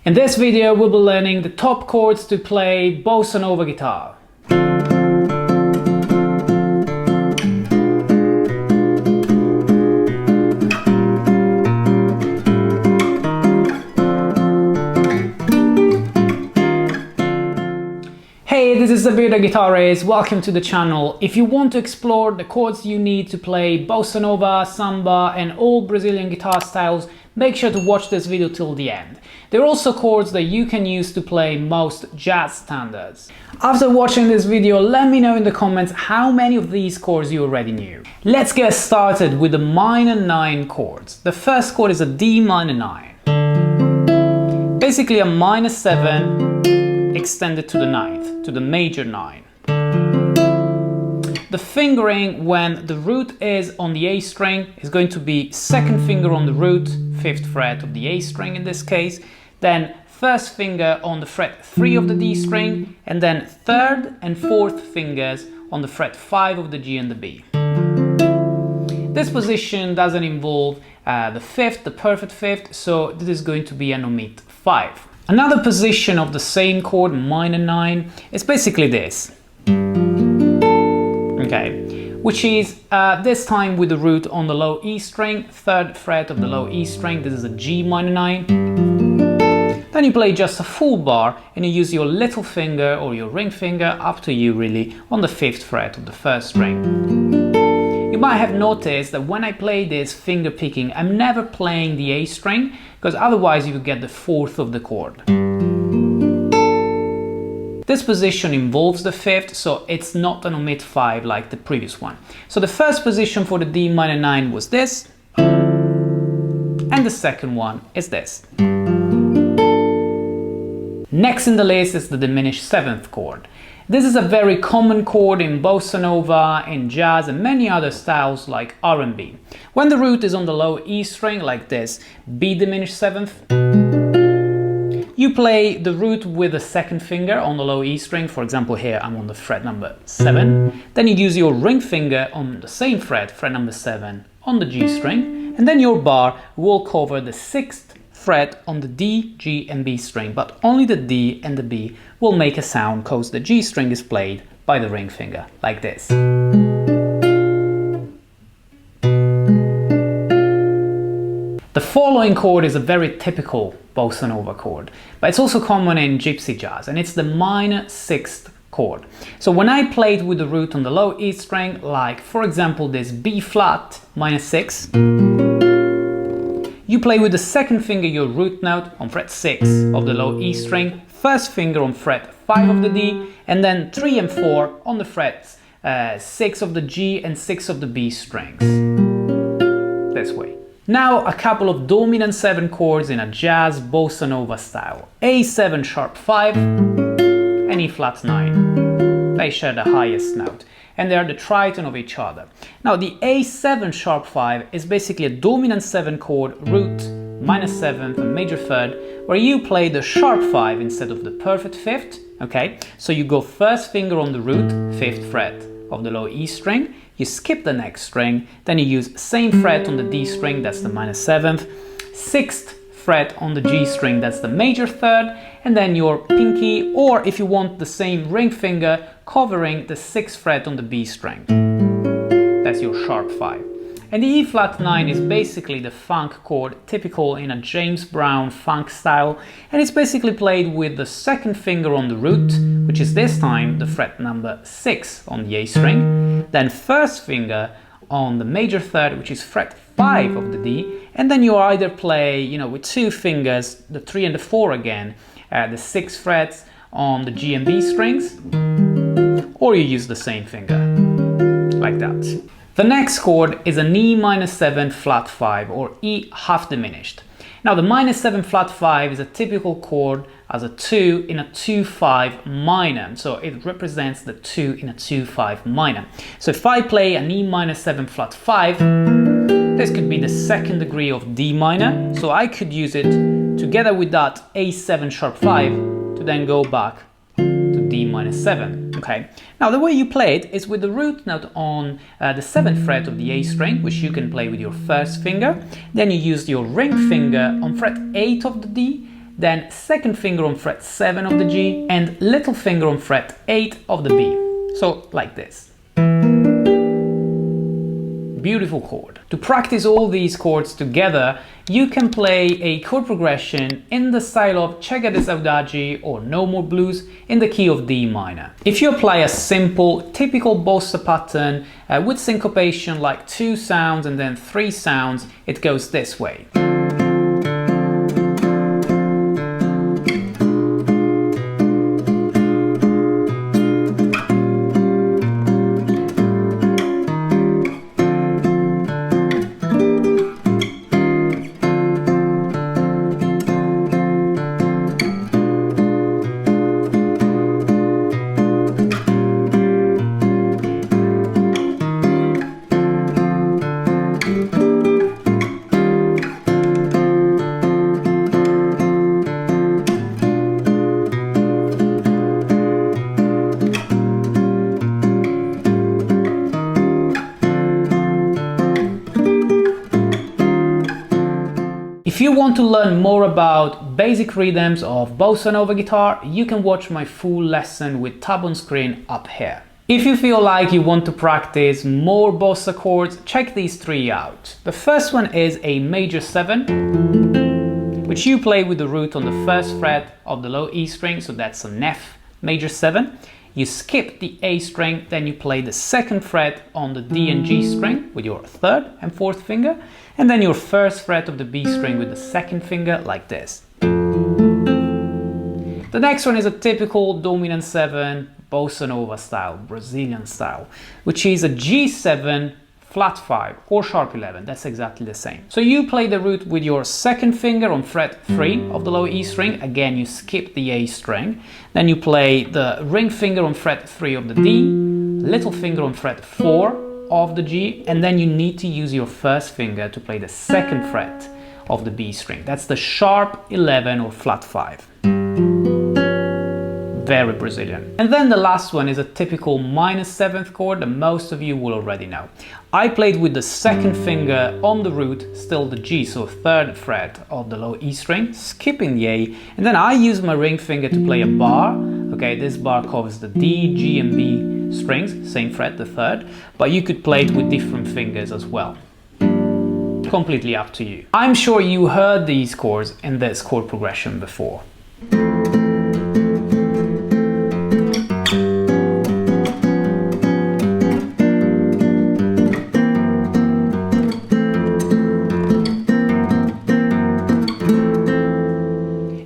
In this video we'll be learning the top chords to play bossa nova guitar. Hey, this is the Bearded Guitarist, welcome to the channel. If you want to explore the chords you need to play bossa nova, samba and all Brazilian guitar styles, make sure to watch this video till the end. There are also chords that you can use to play most jazz standards. After watching this video, let me know in the comments how many of these chords you already knew. Let's get started with the minor 9 chords. The first chord is a D minor 9. Basically a minor 7 extended to the 9th, to the major 9. The fingering when the root is on the A string is going to be second finger on the root, 5th fret of the A string in this case, then first finger on the fret 3 of the D string, and then third and fourth fingers on the fret 5 of the G and the B. This position doesn't involve the 5th, the perfect 5th, so this is going to be an omit 5. Another position of the same chord, minor 9, is basically this. Okay, which is this time with the root on the low E string, 3rd fret of the low E string. This is a G minor 9. Then you play just a full bar and you use your little finger or your ring finger, up to you really, on the 5th fret of the first string. You might have noticed that when I play this finger picking, I'm never playing the A string, because otherwise you would get the 4th of the chord. This position involves the 5th, so it's not an omit 5 like the previous one. So the first position for the D minor 9 was this, and the second one is this. Next in the list is the diminished 7th chord. This is a very common chord in bossa nova, in jazz and many other styles like R&B. When the root is on the low E string like this, B diminished 7th, you play the root with the second finger on the low E string. For example, here I'm on the fret number 7. Then you use your ring finger on the same fret, fret number 7, on the G string, and then your bar will cover the 6th fret on the D, G and B string, but only the D and the B will make a sound because the G string is played by the ring finger, like this. The following chord is a very typical bossa nova chord, but it's also common in gypsy jazz, and it's the minor 6th chord. So when I play it with the root on the low E string, like for example this B flat minor 6, you play with the second finger your root note on fret 6 of the low E string, first finger on fret 5 of the D, and then 3 and 4 on the frets 6 of the G and 6 of the B strings. This way. Now a couple of dominant 7 chords in a jazz bossa nova style. A7 sharp 5 and E flat 9. They share the highest note, and they are the triton of each other. Now the A7 sharp 5 is basically a dominant 7 chord, root, minor 7th and major 3rd, where you play the sharp 5 instead of the perfect 5th, okay? So you go first finger on the root, 5th fret of the low E string, you skip the next string, then you use same fret on the D string, that's the minor 7th, 6th fret on the G string, that's the major 3rd, and then your pinky, or if you want the same ring finger, covering the 6th fret on the B string. That's your sharp 5. And the E flat 9 is basically the funk chord, typical in a James Brown funk style, and it's basically played with the second finger on the root, which is this time the fret number 6 on the A string, then first finger on the major 3rd, which is fret 5 of the D, and then you either play, with 2 fingers, the 3 and the 4 again, the 6 frets on the G and B strings, or you use the same finger, like that. The next chord is an E minor 7 flat 5, or E half diminished. Now the minor 7 flat 5 is a typical chord as a 2 in a 2-5 minor, so it represents the 2 in a 2-5 minor. So if I play an E minor 7 flat 5, this could be the 2nd degree of D minor, so I could use it together with that A7 sharp 5 to then go back to D minor 7. Okay, now the way you play it is with the root note on the 7th fret of the A string, which you can play with your first finger. Then you use your ring finger on fret 8 of the D, then second finger on fret 7 of the G, and little finger on fret 8 of the B. So like this. Beautiful chord. To practice all these chords together, you can play a chord progression in the style of Chega De Sausade or No More Blues in the key of D minor. If you apply a simple, typical bossa pattern with syncopation like 2 sounds and then 3 sounds, it goes this way. If you want to learn more about basic rhythms of bossa nova guitar, you can watch my full lesson with tab on screen up here. If you feel like you want to practice more bossa chords, check these 3 out. The first one is a major 7, which you play with the root on the 1st fret of the low E string, so that's an F major 7. You skip the A string, then you play the 2nd fret on the D and G string with your 3rd and 4th finger, and then your 1st fret of the B string with the 2nd finger, like this. The next one is a typical dominant 7 bossa nova style, Brazilian style, which is a G7 flat 5 or sharp 11, that's exactly the same. So you play the root with your 2nd finger on fret 3 of the low E string, again you skip the A string, then you play the ring finger on fret 3 of the D, little finger on fret 4 of the G, and then you need to use your 1st finger to play the 2nd fret of the B string, that's the sharp 11 or flat 5. Very Brazilian. And then the last one is a typical minor 7th chord that most of you will already know. I played with the 2nd finger on the root, still the G, so 3rd fret of the low E string, skipping the A, and then I use my ring finger to play a bar. Okay, this bar covers the D, G and B strings, same fret, the 3rd, but you could play it with different fingers as well. Completely up to you. I'm sure you heard these chords in this chord progression before.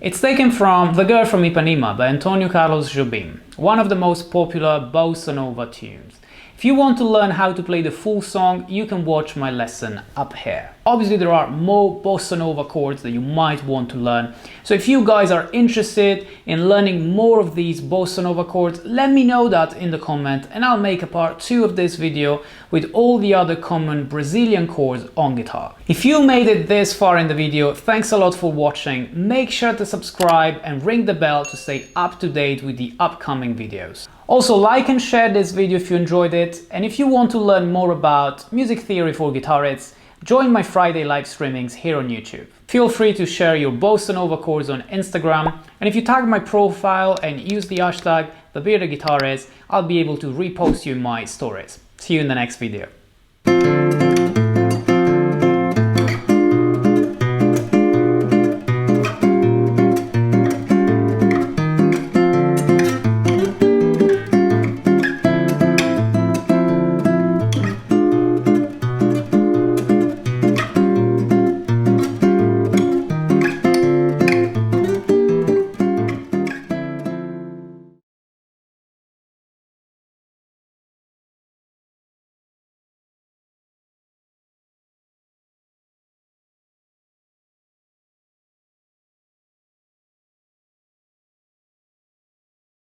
It's taken from The Girl from Ipanema by Antonio Carlos Jobim, one of the most popular bossa nova tunes. If you want to learn how to play the full song, you can watch my lesson up here. Obviously there are more bossa nova chords that you might want to learn, so if you guys are interested in learning more of these bossa nova chords, let me know that in the comment and I'll make a part 2 of this video with all the other common Brazilian chords on guitar. If you made it this far in the video, thanks a lot for watching. Make sure to subscribe and ring the bell to stay up to date with the upcoming videos. Also, like and share this video if you enjoyed it, and if you want to learn more about music theory for guitarists, join my Friday live streamings here on YouTube. Feel free to share your bossa nova chords on Instagram, and if you tag my profile and use the hashtag #TheBeardedGuitarist, I'll be able to repost you in my stories. See you in the next video.